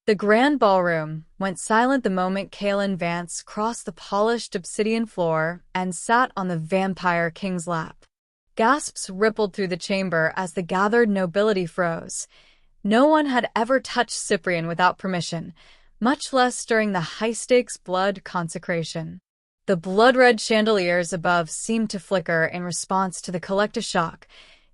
The grand ballroom went silent the moment Kaelin Vance crossed the polished obsidian floor and sat on the vampire king's lap. Gasps rippled through the chamber as the gathered nobility froze. No one had ever touched Cyprian without permission, much less during the high-stakes blood consecration. The blood-red chandeliers above seemed to flicker in response to the collective shock,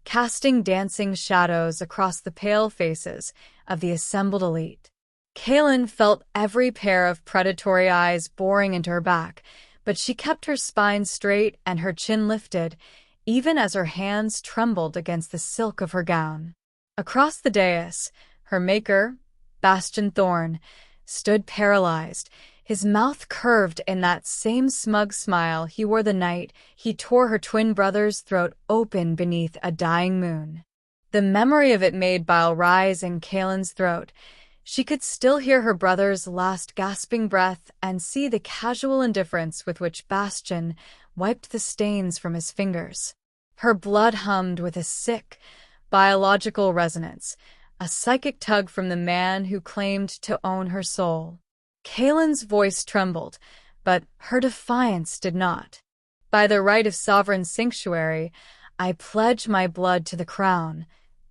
casting dancing shadows across the pale faces of the assembled elite. Kaelin felt every pair of predatory eyes boring into her back, but she kept her spine straight and her chin lifted, even as her hands trembled against the silk of her gown. Across the dais, her maker, Bastion Thorn, stood paralyzed, his mouth curved in that same smug smile he wore the night he tore her twin brother's throat open beneath a dying moon. The memory of it made bile rise in Kaelin's throat. She could still hear her brother's last gasping breath and see the casual indifference with which Bastion wiped the stains from his fingers. Her blood hummed with a sick, biological resonance, a psychic tug from the man who claimed to own her soul. Kaelin's voice trembled, but her defiance did not. "By the right of sovereign sanctuary, I pledge my blood to the crown,"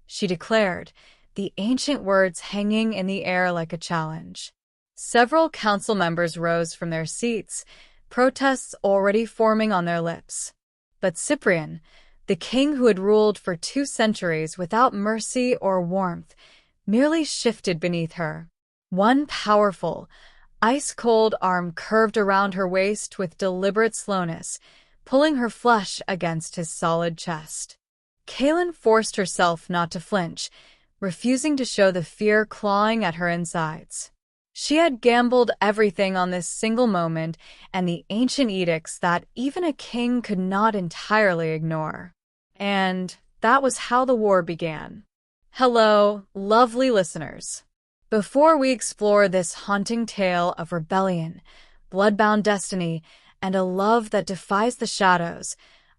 she declared, the ancient words hanging in the air like a challenge. Several council members rose from their seats, protests already forming on their lips. But Cyprian, the king who had ruled for 2 centuries without mercy or warmth, merely shifted beneath her. One powerful, ice-cold arm curved around her waist with deliberate slowness, pulling her flesh against his solid chest. Kaelin forced herself not to flinch, refusing to show the fear clawing at her insides. She had gambled everything on this single moment and the ancient edicts that even a king could not entirely ignore. And that was how the war began. Hello, lovely listeners. Before we explore this haunting tale of rebellion, blood-bound destiny, and a love that defies the shadows,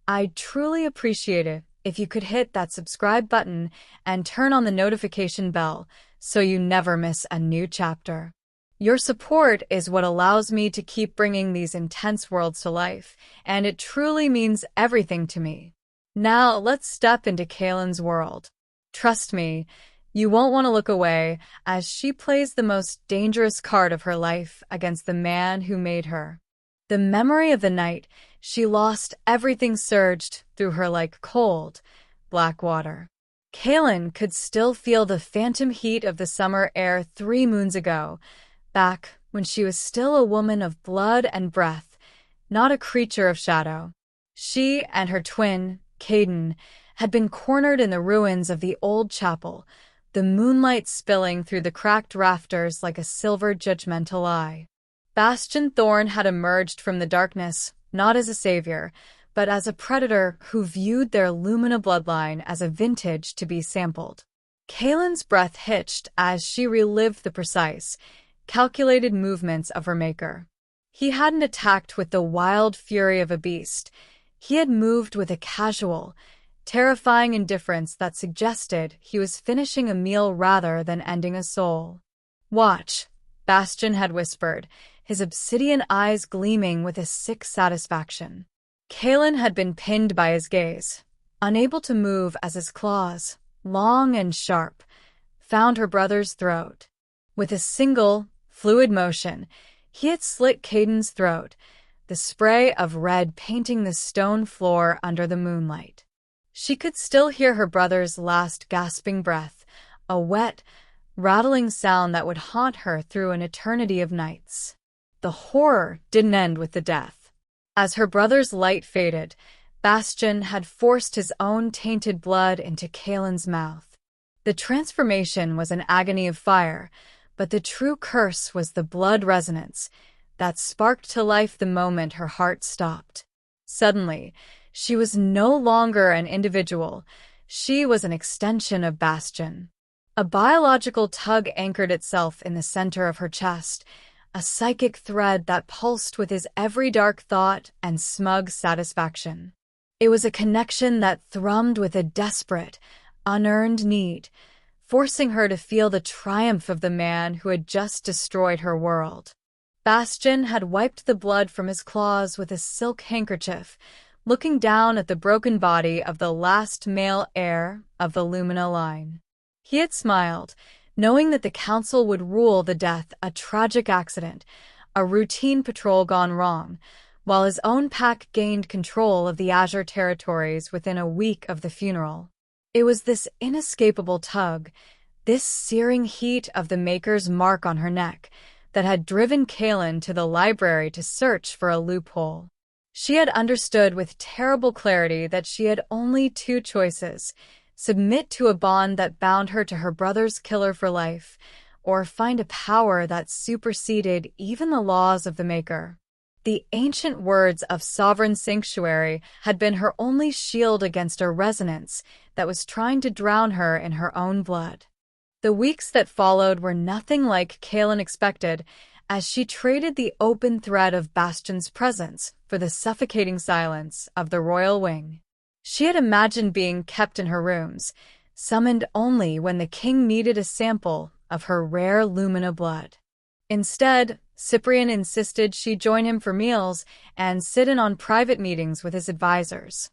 I'd truly appreciate it if you could hit that subscribe button and turn on the notification bell so you never miss a new chapter. Your support is what allows me to keep bringing these intense worlds to life, and it truly means everything to me. Now, let's step into Kaelin's world. Trust me, you won't want to look away as she plays the most dangerous card of her life against the man who made her. The memory of the night she lost everything surged through her like cold, black water. Kaelin could still feel the phantom heat of the summer air 3 moons ago, back when she was still a woman of blood and breath, not a creature of shadow. She and her twin, Caden, had been cornered in the ruins of the old chapel, the moonlight spilling through the cracked rafters like a silver judgmental eye. Bastion Thorn had emerged from the darkness, not as a savior, but as a predator who viewed their Lumina bloodline as a vintage to be sampled. Kaelin's breath hitched as she relived the precise, calculated movements of her maker. He hadn't attacked with the wild fury of a beast. He had moved with a casual, terrifying indifference that suggested he was finishing a meal rather than ending a soul. "Watch," Bastion had whispered, his obsidian eyes gleaming with a sick satisfaction. Kaelin had been pinned by his gaze, unable to move as his claws, long and sharp, found her brother's throat. With a single, fluid motion, he had slit Caden's throat, the spray of red painting the stone floor under the moonlight. She could still hear her brother's last gasping breath, a wet, rattling sound that would haunt her through an eternity of nights. The horror didn't end with the death. As her brother's light faded, Bastion had forced his own tainted blood into Kaelin's mouth. The transformation was an agony of fire, but the true curse was the blood resonance that sparked to life the moment her heart stopped. Suddenly, she was no longer an individual. She was an extension of Bastion. A biological tug anchored itself in the center of her chest, a psychic thread that pulsed with his every dark thought and smug satisfaction. It was a connection that thrummed with a desperate, unearned need, forcing her to feel the triumph of the man who had just destroyed her world. Bastion had wiped the blood from his claws with a silk handkerchief, looking down at the broken body of the last male heir of the Lumina line. He had smiled, knowing that the council would rule the death a tragic accident, a routine patrol gone wrong, while his own pack gained control of the Azure territories within a week of the funeral. It was this inescapable tug, this searing heat of the Maker's mark on her neck, that had driven Kaelin to the library to search for a loophole. She had understood with terrible clarity that she had only two choices: submit to a bond that bound her to her brother's killer for life, or find a power that superseded even the laws of the Maker. The ancient words of Sovereign Sanctuary had been her only shield against a resonance that was trying to drown her in her own blood. The weeks that followed were nothing like Kaelin expected, as she traded the open threat of Bastion's presence for the suffocating silence of the royal wing. She had imagined being kept in her rooms, summoned only when the king needed a sample of her rare Lumina blood. Instead, Cyprian insisted she join him for meals and sit in on private meetings with his advisors.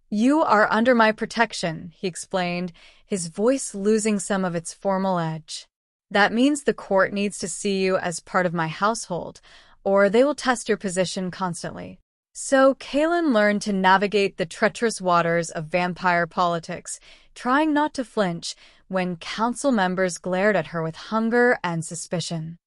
"You are under my protection," he explained, his voice losing some of its formal edge. "That means the court needs to see you as part of my household, or they will test your position constantly." So Kaelin learned to navigate the treacherous waters of vampire politics, trying not to flinch when council members glared at her with hunger and suspicion.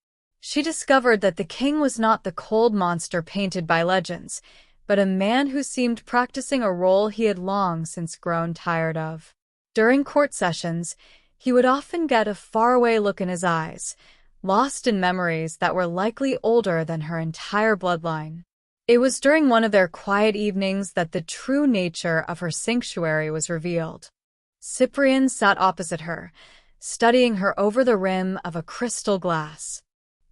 She discovered that the king was not the cold monster painted by legends, but a man who seemed practicing a role he had long since grown tired of. During court sessions, he would often get a faraway look in his eyes, lost in memories that were likely older than her entire bloodline. It was during one of their quiet evenings that the true nature of her sanctuary was revealed. Cyprian sat opposite her, studying her over the rim of a crystal glass.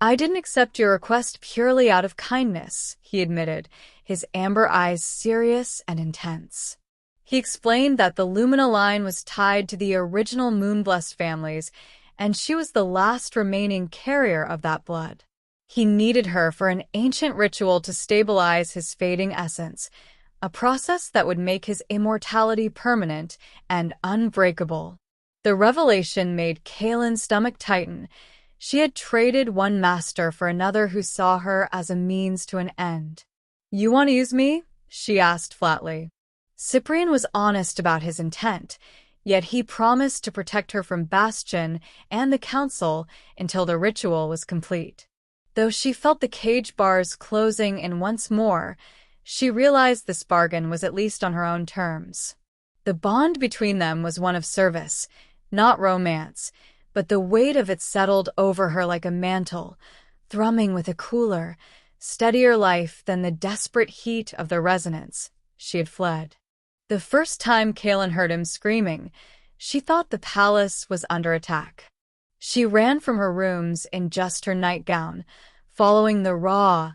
"I didn't accept your request purely out of kindness," he admitted, his amber eyes serious and intense. He explained that the Lumina line was tied to the original Moonblessed families, and she was the last remaining carrier of that blood. He needed her for an ancient ritual to stabilize his fading essence, a process that would make his immortality permanent and unbreakable. The revelation made Kaelin's stomach tighten. She had traded one master for another who saw her as a means to an end. "You want to use me?" she asked flatly. Cyprian was honest about his intent, yet he promised to protect her from Bastion and the council until the ritual was complete. Though she felt the cage bars closing in once more, she realized this bargain was at least on her own terms. The bond between them was one of service, not romance, but the weight of it settled over her like a mantle, thrumming with a cooler, steadier life than the desperate heat of the resonance. She had fled. The first time Kaelin heard him screaming, she thought the palace was under attack. She ran from her rooms in just her nightgown, following the raw,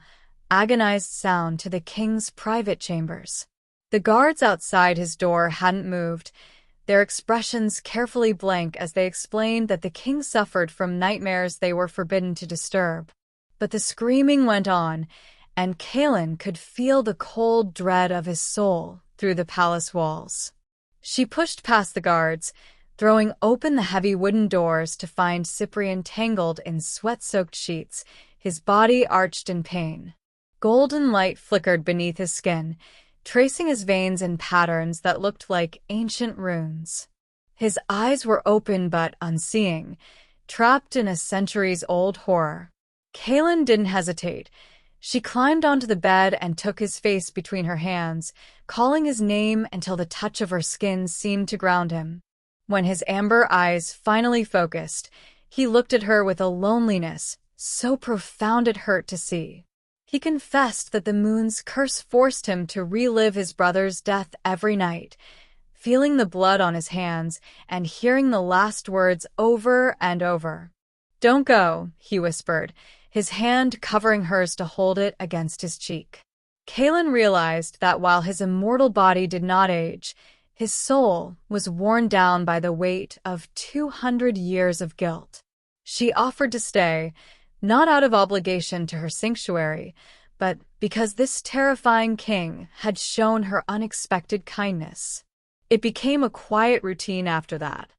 agonized sound to the king's private chambers. The guards outside his door hadn't moved, their expressions carefully blank as they explained that the king suffered from nightmares they were forbidden to disturb. But the screaming went on, and Kaelin could feel the cold dread of his soul through the palace walls. She pushed past the guards, throwing open the heavy wooden doors to find Cyprian tangled in sweat-soaked sheets, his body arched in pain. Golden light flickered beneath his skin, tracing his veins in patterns that looked like ancient runes. His eyes were open but unseeing, trapped in a centuries-old horror. Kaelin didn't hesitate. She climbed onto the bed and took his face between her hands, calling his name until the touch of her skin seemed to ground him. When his amber eyes finally focused, he looked at her with a loneliness so profound it hurt to see. He confessed that the moon's curse forced him to relive his brother's death every night, feeling the blood on his hands and hearing the last words over and over. "Don't go," he whispered, his hand covering hers to hold it against his cheek. Kaelin realized that while his immortal body did not age, His soul was worn down by the weight of 200 years of guilt. She offered to stay, not out of obligation to her sanctuary, but because this terrifying king had shown her unexpected kindness. It became a quiet routine after that.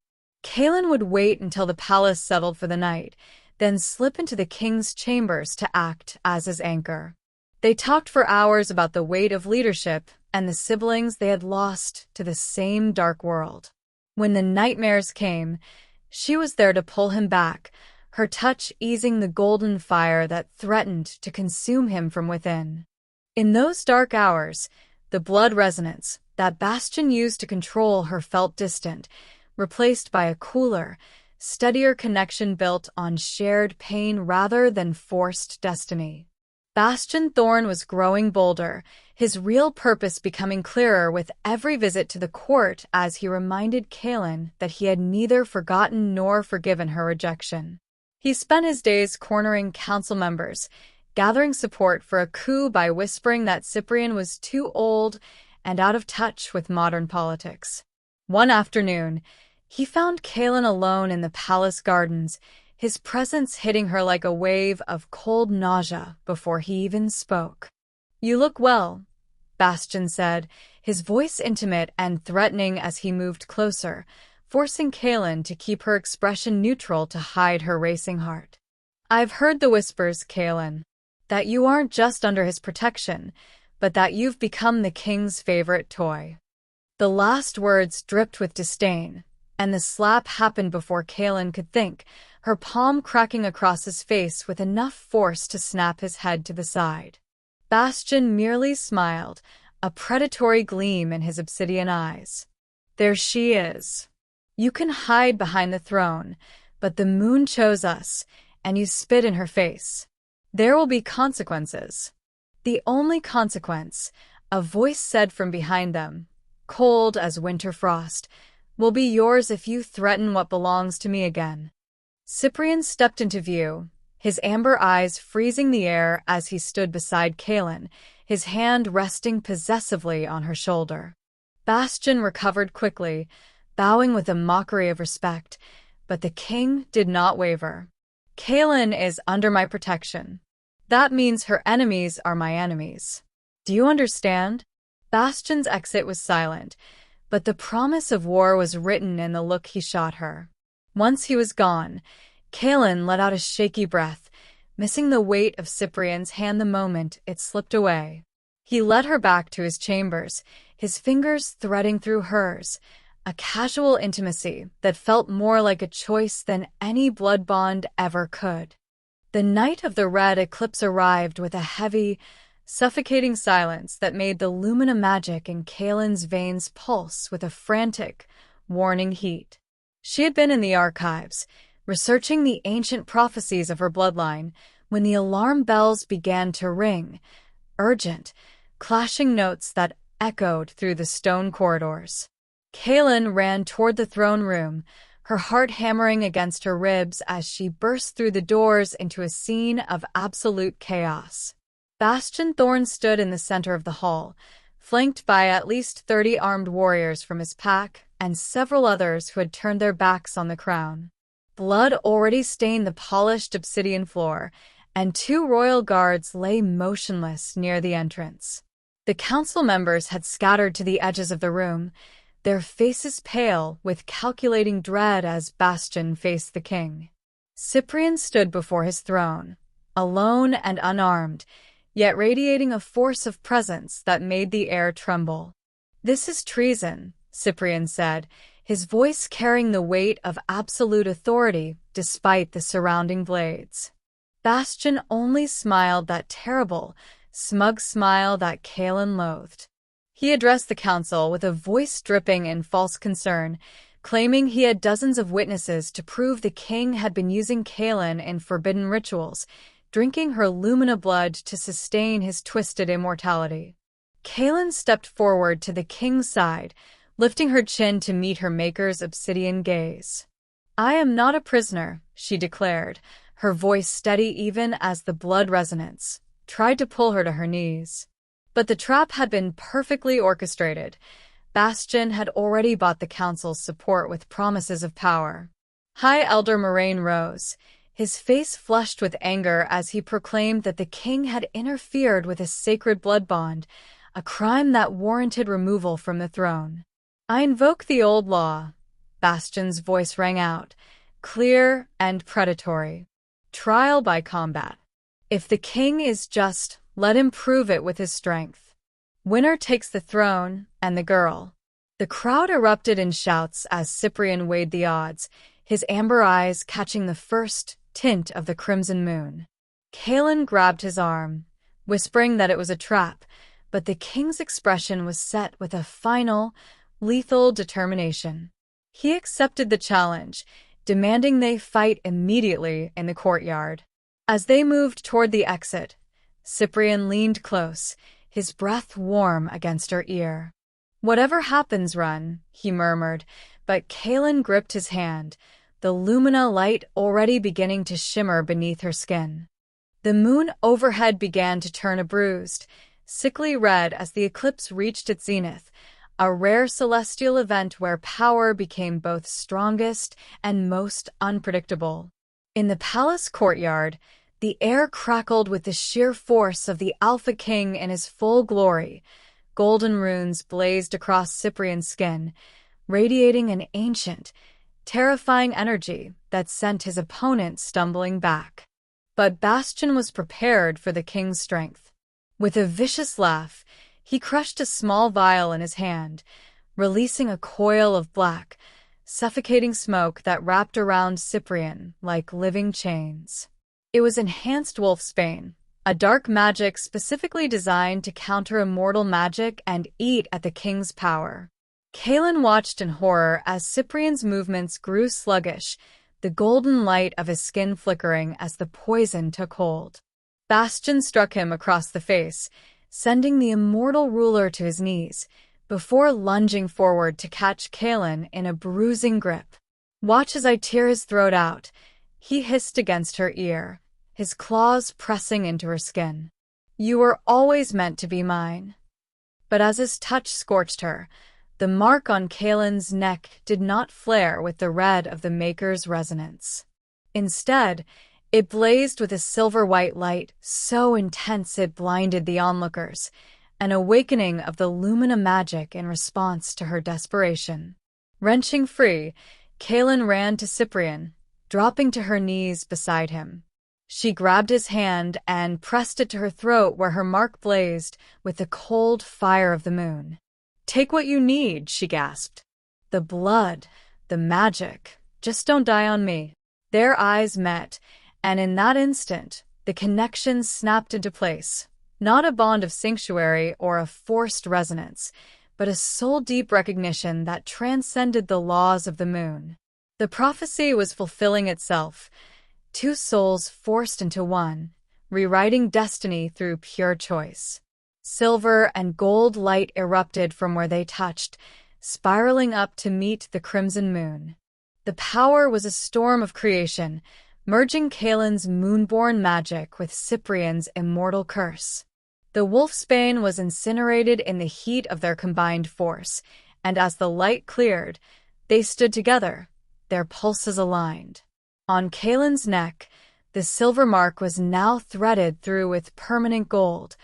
Kaelin would wait until the palace settled for the night, then slip into the king's chambers to act as his anchor. They talked for hours about the weight of leadership and the siblings they had lost to the same dark world. When the nightmares came, she was there to pull him back, her touch easing the golden fire that threatened to consume him from within. In those dark hours, the blood resonance that Bastion used to control her felt distant, replaced by a cooler, steadier connection built on shared pain rather than forced destiny. Bastion Thorn was growing bolder, his real purpose becoming clearer with every visit to the court as he reminded Kaelin that he had neither forgotten nor forgiven her rejection. He spent his days cornering council members, gathering support for a coup by whispering that Cyprian was too old and out of touch with modern politics. One afternoon, he found Kaelin alone in the palace gardens, his presence hitting her like a wave of cold nausea before he even spoke. "You look well," Bastion said, his voice intimate and threatening as he moved closer, forcing Kaelin to keep her expression neutral to hide her racing heart. "I've heard the whispers, Kaelin, that you aren't just under his protection, but that you've become the king's favorite toy." The last words dripped with disdain, and the slap happened before Kaelin could think, her palm cracking across his face with enough force to snap his head to the side. Bastion merely smiled, a predatory gleam in his obsidian eyes. "There she is. You can hide behind the throne, but the moon chose us, and you spit in her face. There will be consequences." "The only consequence," a voice said from behind them, cold as winter frost, "will be yours if you threaten what belongs to me again." Cyprian stepped into view, his amber eyes freezing the air as he stood beside Kaelin, his hand resting possessively on her shoulder. Bastion recovered quickly, bowing with a mockery of respect, but the king did not waver. "Kaelin is under my protection. That means her enemies are my enemies. Do you understand?" Bastion's exit was silent, but the promise of war was written in the look he shot her. Once he was gone, Kaelin let out a shaky breath, missing the weight of Cyprian's hand the moment it slipped away. He led her back to his chambers, his fingers threading through hers, a casual intimacy that felt more like a choice than any blood bond ever could. The night of the red eclipse arrived with a heavy, suffocating silence that made the lumina magic in Kaelin's veins pulse with a frantic, warning heat. She had been in the archives, researching the ancient prophecies of her bloodline, when the alarm bells began to ring, urgent, clashing notes that echoed through the stone corridors. Kaelin ran toward the throne room, her heart hammering against her ribs as she burst through the doors into a scene of absolute chaos. Bastion Thorn stood in the center of the hall, flanked by at least 30 armed warriors from his pack and several others who had turned their backs on the crown. Blood already stained the polished obsidian floor, and 2 royal guards lay motionless near the entrance. The council members had scattered to the edges of the room, their faces pale with calculating dread as Bastion faced the king. Cyprian stood before his throne, alone and unarmed, yet radiating a force of presence that made the air tremble. "This is treason," Cyprian said, his voice carrying the weight of absolute authority despite the surrounding blades. Bastion only smiled that terrible, smug smile that Kaelin loathed. He addressed the council with a voice dripping in false concern, claiming he had dozens of witnesses to prove the king had been using Kaelin in forbidden rituals, drinking her lumina blood to sustain his twisted immortality. Kaelin stepped forward to the king's side, lifting her chin to meet her maker's obsidian gaze. "I am not a prisoner," she declared, her voice steady even as the blood resonance tried to pull her to her knees. But the trap had been perfectly orchestrated. Bastion had already bought the council's support with promises of power. High Elder Moraine rose, his face flushed with anger as he proclaimed that the king had interfered with a sacred blood bond, a crime that warranted removal from the throne. "I invoke the old law," Bastion's voice rang out, clear and predatory. "Trial by combat. If the king is just, let him prove it with his strength. Winner takes the throne and the girl." The crowd erupted in shouts as Cyprian weighed the odds, his amber eyes catching the first tint of the crimson moon. Kaelin grabbed his arm, whispering that it was a trap, but the king's expression was set with a final, lethal determination. He accepted the challenge, demanding they fight immediately in the courtyard. As they moved toward the exit, Cyprian leaned close, his breath warm against her ear. "Whatever happens, run," he murmured, but Kaelin gripped his hand, the lumina light already beginning to shimmer beneath her skin. The moon overhead began to turn a bruised, sickly red as the eclipse reached its zenith, a rare celestial event where power became both strongest and most unpredictable. In the palace courtyard, the air crackled with the sheer force of the Alpha King in his full glory. Golden runes blazed across Cyprian's skin, radiating an ancient, terrifying energy that sent his opponent stumbling back. But Bastion was prepared for the king's strength. With a vicious laugh, he crushed a small vial in his hand, releasing a coil of black, suffocating smoke that wrapped around Cyprian like living chains. It was enhanced wolfsbane, a dark magic specifically designed to counter immortal magic and eat at the king's power. Kaelin watched in horror as Cyprian's movements grew sluggish, the golden light of his skin flickering as the poison took hold. Bastion struck him across the face, sending the immortal ruler to his knees, before lunging forward to catch Kaelin in a bruising grip. "Watch as I tear his throat out," he hissed against her ear, his claws pressing into her skin. "You were always meant to be mine." But as his touch scorched her, the mark on Kaelin's neck did not flare with the red of the Maker's resonance. Instead, it blazed with a silver-white light so intense it blinded the onlookers, an awakening of the Lumina magic in response to her desperation. Wrenching free, Kaelin ran to Cyprian, dropping to her knees beside him. She grabbed his hand and pressed it to her throat where her mark blazed with the cold fire of the moon. "Take what you need," she gasped. "The blood, the magic, just don't die on me." Their eyes met, and in that instant, the connection snapped into place. Not a bond of sanctuary or a forced resonance, but a soul-deep recognition that transcended the laws of the moon. The prophecy was fulfilling itself, two souls forced into one, rewriting destiny through pure choice. Silver and gold light erupted from where they touched, spiraling up to meet the crimson moon. The power was a storm of creation, merging Kaelin's moonborn magic with Cyprian's immortal curse. The wolfsbane was incinerated in the heat of their combined force, and as the light cleared, they stood together, their pulses aligned. On Kaelin's neck, the silver mark was now threaded through with permanent gold,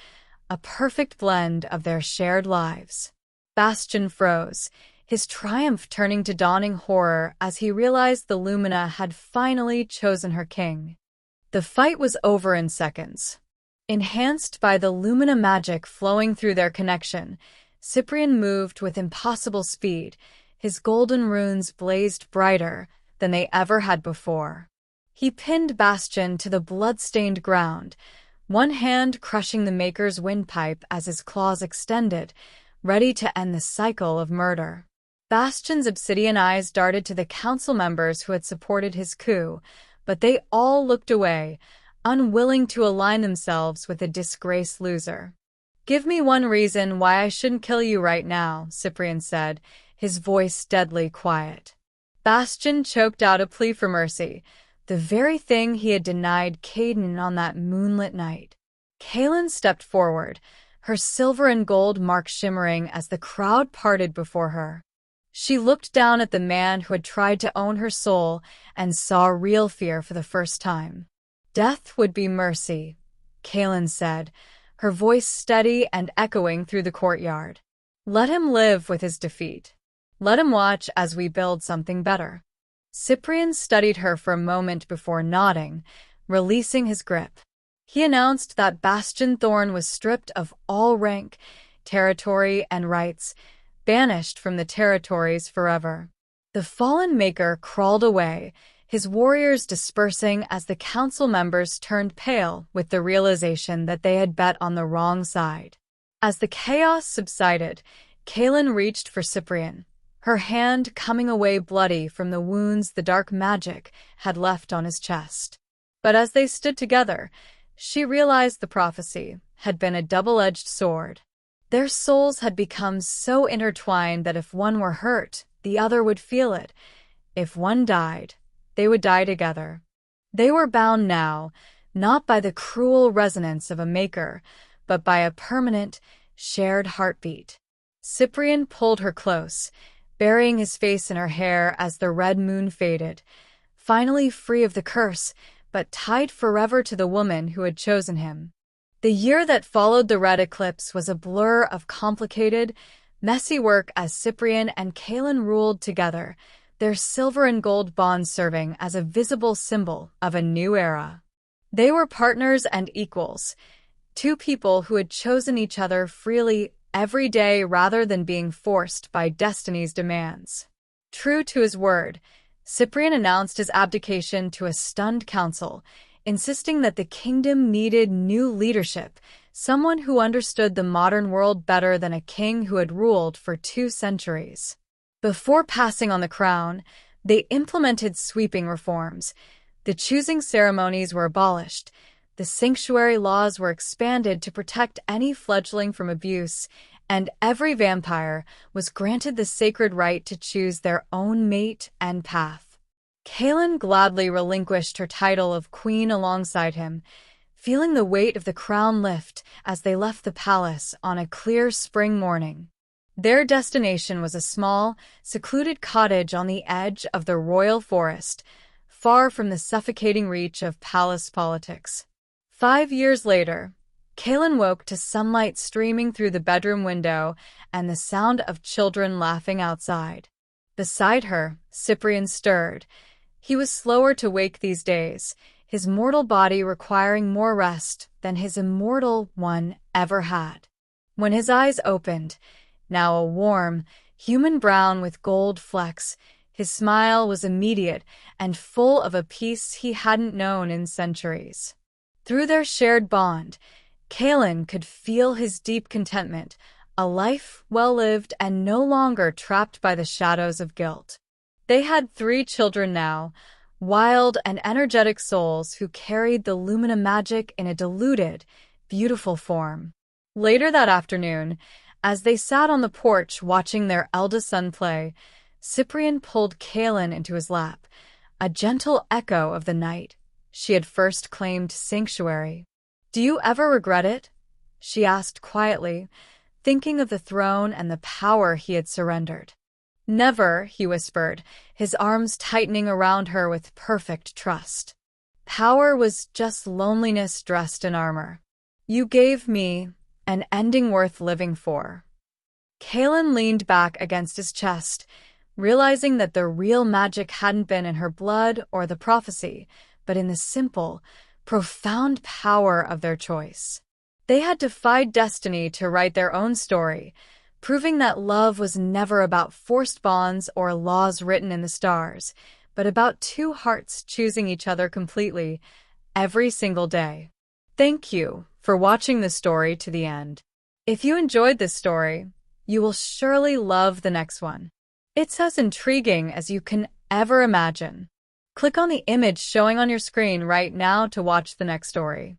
a perfect blend of their shared lives. Bastion froze, his triumph turning to dawning horror as he realized the Lumina had finally chosen her king. The fight was over in seconds. Enhanced by the Lumina magic flowing through their connection, Cyprian moved with impossible speed, his golden runes blazed brighter than they ever had before. He pinned Bastion to the blood-stained ground, one hand crushing the Maker's windpipe as his claws extended, ready to end the cycle of murder. Bastion's obsidian eyes darted to the council members who had supported his coup, but they all looked away, unwilling to align themselves with a disgraced loser. "Give me one reason why I shouldn't kill you right now," Cyprian said, his voice deadly quiet. Bastion choked out a plea for mercy, the very thing he had denied Caden on that moonlit night. Kaelin stepped forward, her silver and gold mark shimmering as the crowd parted before her. She looked down at the man who had tried to own her soul and saw real fear for the first time. Death would be mercy, Kaelin said, her voice steady and echoing through the courtyard. Let him live with his defeat. Let him watch as we build something better. Cyprian studied her for a moment before nodding, releasing his grip. He announced that Bastion Thorn was stripped of all rank, territory, and rights, banished from the territories forever. The fallen maker crawled away, his warriors dispersing as the council members turned pale with the realization that they had bet on the wrong side. As the chaos subsided, Kaelin reached for Cyprian, her hand coming away bloody from the wounds the dark magic had left on his chest. But as they stood together, she realized the prophecy had been a double-edged sword. Their souls had become so intertwined that if one were hurt, the other would feel it. If one died, they would die together. They were bound now, not by the cruel resonance of a maker, but by a permanent, shared heartbeat. Cyprian pulled her close, burying his face in her hair as the red moon faded, finally free of the curse, but tied forever to the woman who had chosen him. The year that followed the red eclipse was a blur of complicated, messy work as Cyprian and Kaelin ruled together, their silver and gold bond serving as a visible symbol of a new era. They were partners and equals, two people who had chosen each other freely every day rather than being forced by destiny's demands. True to his word, Cyprian announced his abdication to a stunned council, insisting that the kingdom needed new leadership, someone who understood the modern world better than a king who had ruled for 2 centuries. Before passing on the crown, they implemented sweeping reforms. The choosing ceremonies were abolished, the sanctuary laws were expanded to protect any fledgling from abuse, and every vampire was granted the sacred right to choose their own mate and path. Kaelin gladly relinquished her title of queen alongside him, feeling the weight of the crown lift as they left the palace on a clear spring morning. Their destination was a small, secluded cottage on the edge of the royal forest, far from the suffocating reach of palace politics. 5 years later, Kaelin woke to sunlight streaming through the bedroom window and the sound of children laughing outside. Beside her, Cyprian stirred. He was slower to wake these days, his mortal body requiring more rest than his immortal one ever had. When his eyes opened, now a warm, human brown with gold flecks, his smile was immediate and full of a peace he hadn't known in centuries. Through their shared bond, Kaelin could feel his deep contentment, a life well lived and no longer trapped by the shadows of guilt. They had 3 children now, wild and energetic souls who carried the Lumina magic in a diluted, beautiful form. Later that afternoon, as they sat on the porch watching their eldest son play, Cyprian pulled Kaelin into his lap, a gentle echo of the night she had first claimed sanctuary. "Do you ever regret it?" she asked quietly, thinking of the throne and the power he had surrendered. "Never," he whispered, his arms tightening around her with perfect trust. "Power was just loneliness dressed in armor. You gave me an ending worth living for." Kaelin leaned back against his chest, realizing that the real magic hadn't been in her blood or the prophecy, but in the simple, profound power of their choice. They had defied destiny to write their own story, proving that love was never about forced bonds or laws written in the stars, but about 2 hearts choosing each other completely, every single day. Thank you for watching this story to the end. If you enjoyed this story, you will surely love the next one. It's as intriguing as you can ever imagine. Click on the image showing on your screen right now to watch the next story.